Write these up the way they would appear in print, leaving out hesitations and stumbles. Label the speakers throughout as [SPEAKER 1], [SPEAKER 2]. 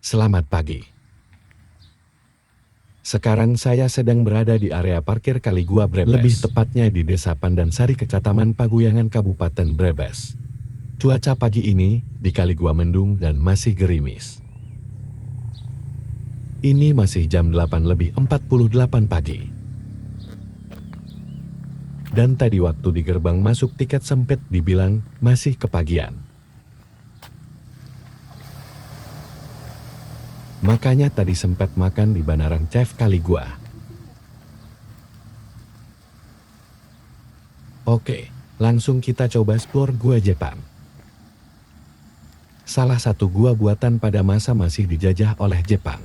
[SPEAKER 1] Selamat pagi. Sekarang saya sedang berada di area parkir Kaligua Brebes. Lebih tepatnya di Desa Pandansari, Kecamatan Paguyangan, Kabupaten Brebes. Cuaca pagi ini di Kaligua mendung dan masih gerimis. Ini masih jam 8:48 pagi. Dan tadi waktu di gerbang masuk tiket sempit dibilang masih kepagian. Makanya tadi sempat makan di Banarang Chef Kaligua. Oke, langsung kita coba explore Gua Jepang. Salah satu gua buatan pada masa masih dijajah oleh Jepang.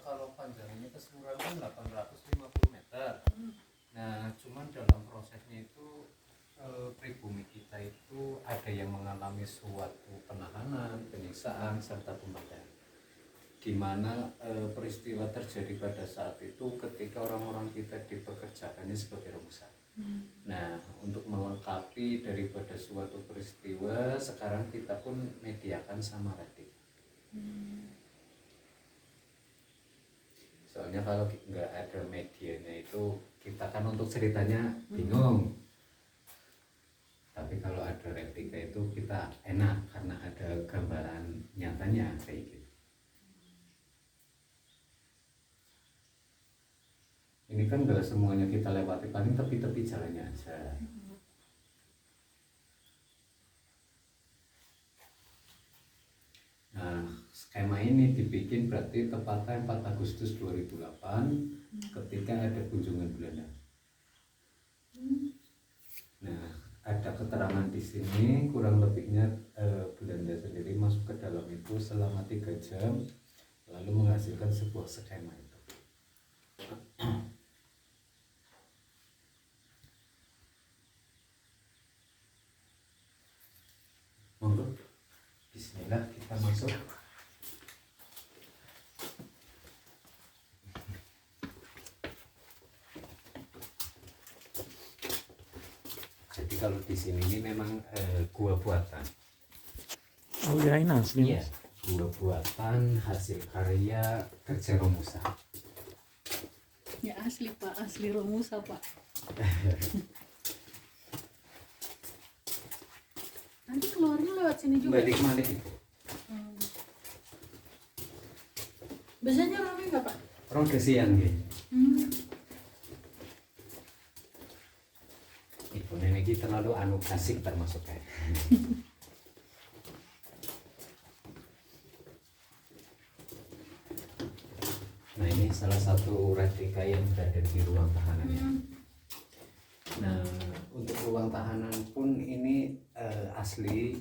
[SPEAKER 2] Kalau panjangnya keseluruhan kan 850 meter. Nah, cuman dalam prosesnya itu pribumi kita itu ada yang mengalami suatu penahanan, penyiksaan, serta pembakaran. Di mana peristiwa terjadi pada saat itu ketika orang-orang kita dipekerjakannya sebagai rumusan. Nah, untuk melengkapi daripada suatu peristiwa, sekarang kita pun mediakan samaretik. Soalnya kalau nggak ada medianya itu kita kan untuk ceritanya bingung. Tapi kalau ada replika itu kita enak karena ada gambaran nyatanya kayak gitu. Ini kan nggak semuanya kita lewati, paling tepi-tepi jalannya aja. Nah, skema ini dibikin berarti tepatnya 4 Agustus 2008 ketika ada kunjungan Belanda. Nah, ada keterangan di sini kurang lebihnya Belanda sendiri masuk ke dalam itu selama 3 jam lalu menghasilkan sebuah skema itu. Monggo, bismillah kita masuk. Jadi kalau di sini ini memang gua buatan.
[SPEAKER 3] Oh ya, ini asli.
[SPEAKER 2] Iya, gua buatan hasil karya kerja Romusa.
[SPEAKER 4] Ya asli Pak, asli Romusa Pak. Nanti keluarnya lewat sini juga.
[SPEAKER 2] Balik-balik itu.
[SPEAKER 4] Biasanya rame nggak Pak?
[SPEAKER 2] Orang kesian gitu. Ibu nenek kita terlalu kasih termasuk kayak. Nah, ini salah satu replika yang berada di ruang tahanannya. Nah, untuk ruang tahanan pun ini asli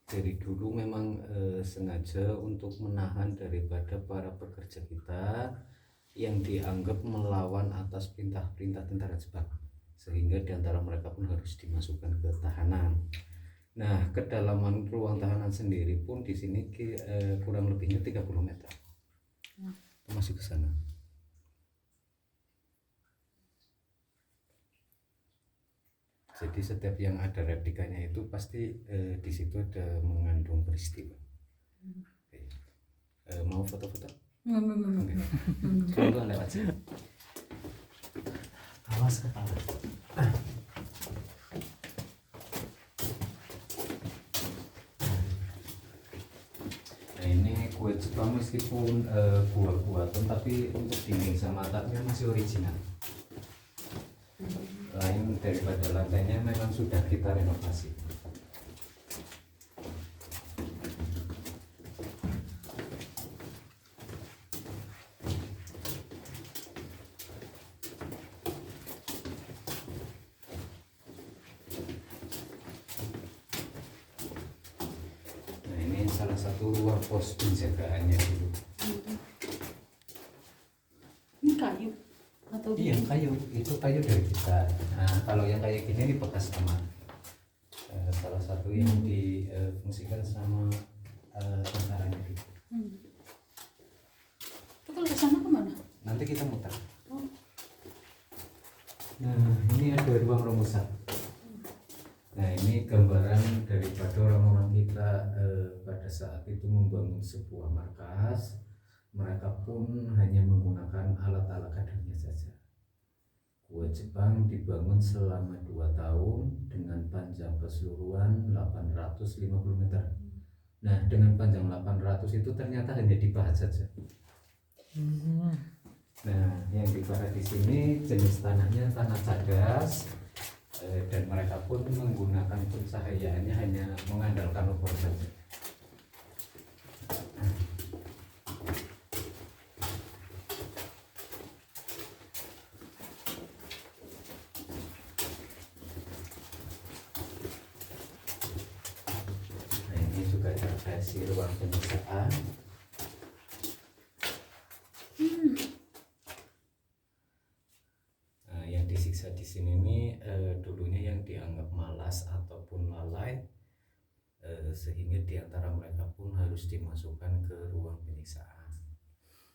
[SPEAKER 2] dari dulu memang sengaja untuk menahan daripada para pekerja kita yang dianggap melawan atas perintah-perintah tentara Jepang, sehingga diantara mereka pun harus dimasukkan ke tahanan. Nah, kedalaman ruang tahanan sendiri pun di sini kurang lebihnya 30 meter. Masuk ke sana. Jadi setiap yang ada replikanya itu pasti di situ ada mengandung peristiwa. Mau foto-foto? Enggak. Tunggu lewat sini. Awas kepala. Nah, ini kue Jepang meskipun gua buatan tapi untuk dinding sama atapnya masih original. Lain daripada lantainya memang sudah kita renovasi. Nah, ini salah satu ruang pos penjagaannya dulu.
[SPEAKER 4] kayu atau
[SPEAKER 2] Iya, kayu. Itu kayu dari kita. Nah, kalau yang kayak gini ini bekas kamar. Salah satu yang difungsikan sama tentaranya dulu.
[SPEAKER 4] Itu kalau ke sana kemana?
[SPEAKER 2] Nanti kita muter.
[SPEAKER 4] Oh.
[SPEAKER 2] Nah, ini ada ruang rumusan. Nah, ini gambaran daripada orang-orang kita pada saat itu membangun sebuah markas. Mereka pun hanya menggunakan alat-alat kadarnya saja. Gua Jepang dibangun selama 2 tahun dengan panjang keseluruhan 850 meter. Nah, dengan panjang 800 itu ternyata hanya dibahas saja. Nah, yang dibahas di sini jenis tanahnya tanah cadas, dan mereka pun menggunakan pencahayaannya hanya mengandalkan obor saja. Nah, ini juga terkasih ruang penyiksaan. Yang disiksa di sini nih dulunya yang dianggap malas ataupun lalai, sehingga diantara mereka pun harus dimasukkan ke ruang penyiksaan.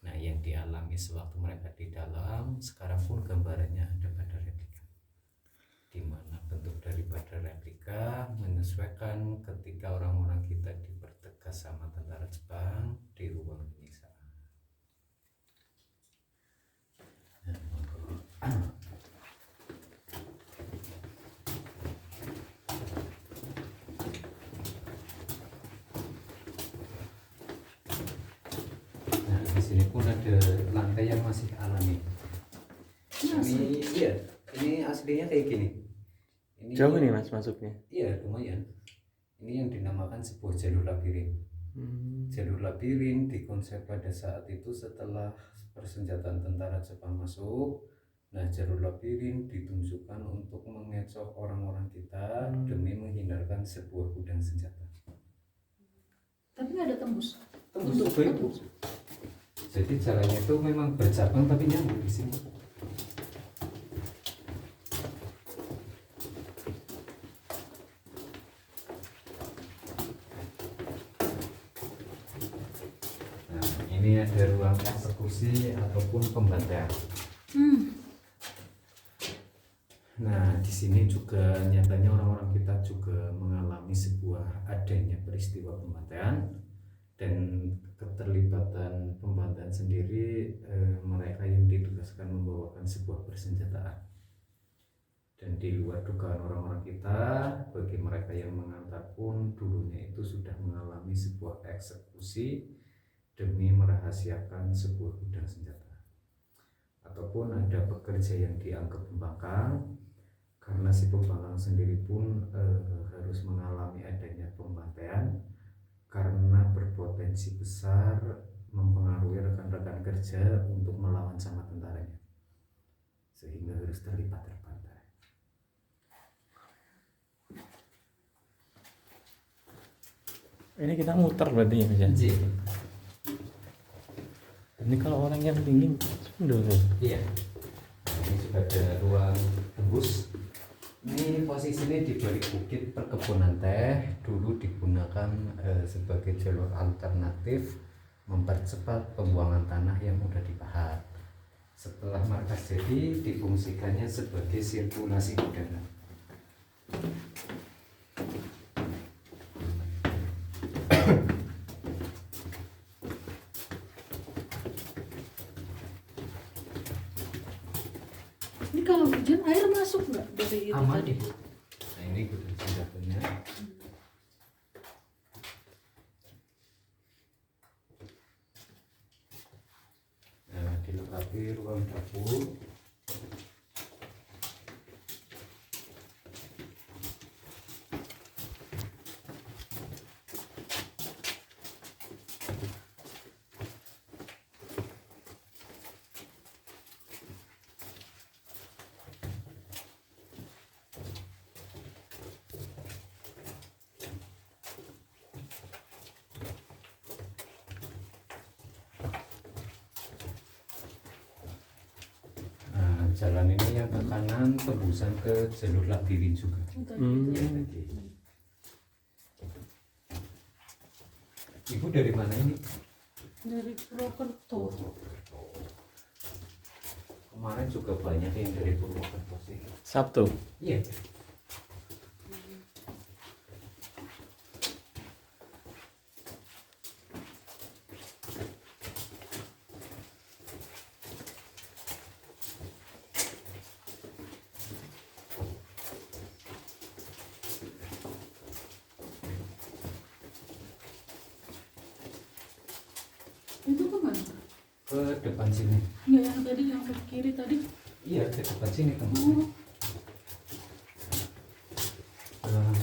[SPEAKER 2] Nah, yang dialami sewaktu mereka di dalam sekarang pun gambarannya ada pada replika, di mana bentuk daripada replika menyesuaikan ketika orang-orang kita dipertegas sama tentara Jepang di ruang penyiksaan. Di sini pun ada lantai yang masih alami. Ini iya, ini aslinya kayak gini. Ini
[SPEAKER 3] Jauh nih mas masuknya.
[SPEAKER 2] Iya, lumayan. Ini yang dinamakan sebuah jalur labirin. Jalur labirin dikonsep pada saat itu setelah persenjataan tentara Jepang masuk. Nah, jalur labirin ditunjukkan untuk mengecoh orang-orang kita demi menghindarkan sebuah gudang senjata.
[SPEAKER 4] Tapi nggak ada tembus.
[SPEAKER 2] Tembus itu. Jadi jalannya itu memang bercabang tapi nyambung di sini. Nah, ini ada ruang eksekusi ataupun pembantaian. Nah, di sini juga nyatanya orang-orang kita juga mengalami sebuah adanya peristiwa pembantaian. Dan keterlibatan pembantaian sendiri, mereka yang ditugaskan membawakan sebuah persenjataan. Dan di luar dugaan orang-orang kita, bagi mereka yang mengantar pun dulunya itu sudah mengalami sebuah eksekusi demi merahasiakan sebuah gudang senjata. Ataupun ada pekerja yang dianggap pembangkang, karena si pembangkang sendiri pun harus mengalami adanya pembantaian karena berpotensi besar mempengaruhi rekan-rekan kerja untuk melawan sama tentaranya, sehingga harus terlibat terbantai.
[SPEAKER 3] Ini kita muter berarti ya mas ya. Ini kalau orang yang dingin sundul ya.
[SPEAKER 2] Iya. Nah, ini juga ada ruang tembus. Ini posisinya di balik bukit perkebunan teh, dulu digunakan sebagai jalur alternatif mempercepat pembuangan tanah yang mudah dipahat. Setelah markas jadi, difungsikannya sebagai sirkulasi udara.
[SPEAKER 4] Ini kalau hujan air masuk nggak dari itu
[SPEAKER 2] Aman
[SPEAKER 4] tadi?
[SPEAKER 2] ibu. Nah, ini gudang senjatanya. Nah, dilengkapi ruang dapur. jalan ini yang ke kanan tembusan ke jalur labirin juga. Ya, tadi. Ibu dari mana ini?
[SPEAKER 4] Dari Purwokerto.
[SPEAKER 2] Kemarin juga banyak yang dari Purwokerto sih.
[SPEAKER 3] Sabtu.
[SPEAKER 2] Iya.
[SPEAKER 4] Itu kemana?
[SPEAKER 2] Ke depan sini.
[SPEAKER 4] Nggak yang tadi, yang ke kiri tadi.
[SPEAKER 2] Iya, ke depan sini kan.
[SPEAKER 4] Oh,
[SPEAKER 2] Nah,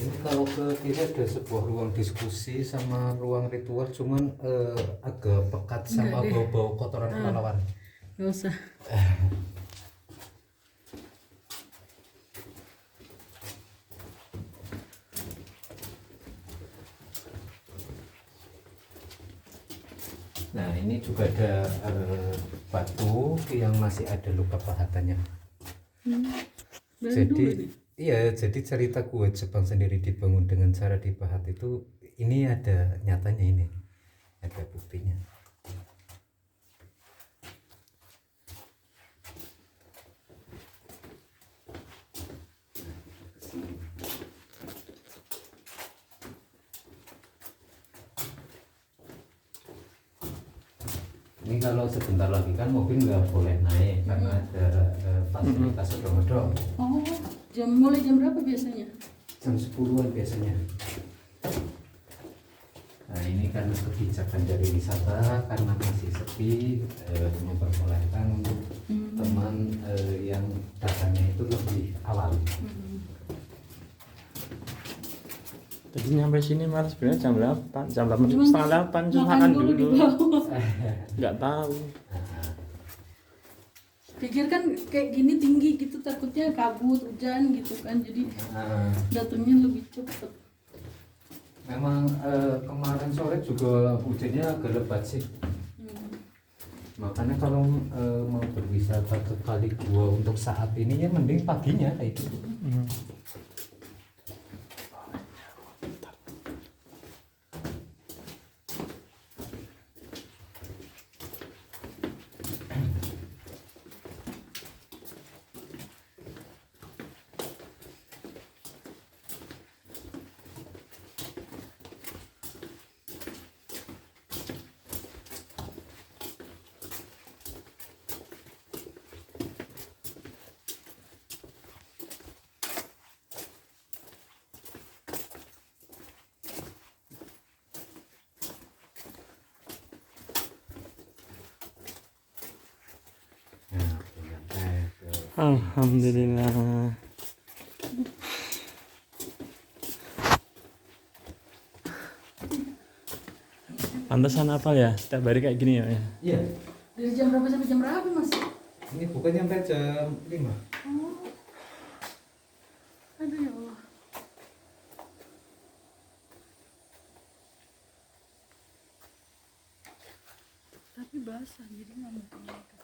[SPEAKER 2] ini kalau ke kiri ada sebuah ruang diskusi sama ruang ritual, cuman agak pekat sama
[SPEAKER 4] Enggak deh.
[SPEAKER 2] bau-bau kotoran kelelawar.
[SPEAKER 4] nggak usah.
[SPEAKER 2] Nah, ini juga ada batu yang masih ada luka pahatannya.
[SPEAKER 4] Dari
[SPEAKER 2] Jadi
[SPEAKER 4] dulu nih.
[SPEAKER 2] iya, jadi cerita gua Jepang sendiri dibangun dengan cara dipahat itu ini ada nyatanya, ini ada buktinya. Ini kalau sebentar lagi kan mobil nggak boleh naik karena ada fasilitas odong-odong.
[SPEAKER 4] Oh, mulai jam berapa biasanya?
[SPEAKER 2] Jam 10-an biasanya. Nah, ini kan kebijakan dari wisata karena masih sepi, memperbolehkan untuk teman yang datangnya itu lebih awal.
[SPEAKER 3] Tadi nyampe sini malah sebenarnya jam 8, jam 8
[SPEAKER 4] Cuman
[SPEAKER 3] setengah 8 cuma makan
[SPEAKER 4] di
[SPEAKER 3] dulu.
[SPEAKER 4] bawah.
[SPEAKER 3] Nggak tahu.
[SPEAKER 4] Pikir kan kayak gini tinggi gitu, takutnya kabut, hujan gitu kan, jadi datangnya lebih cepet.
[SPEAKER 2] Memang kemarin sore juga hujannya agak lebat sih. Makanya kalau mau berwisata ke Kali Gua untuk saat ini ya mending paginya kayak gitu. Nah, punya teh tuh.
[SPEAKER 3] Alhamdulillah. Pantesan apa ya? Setiap hari kayak gini ya.
[SPEAKER 2] Iya,
[SPEAKER 4] Dari jam berapa sampai jam berapa mas?
[SPEAKER 2] ini bukannya sampai jam 5.
[SPEAKER 4] Oh, aduh ya Allah. Tapi basah jadi nggak mungkin.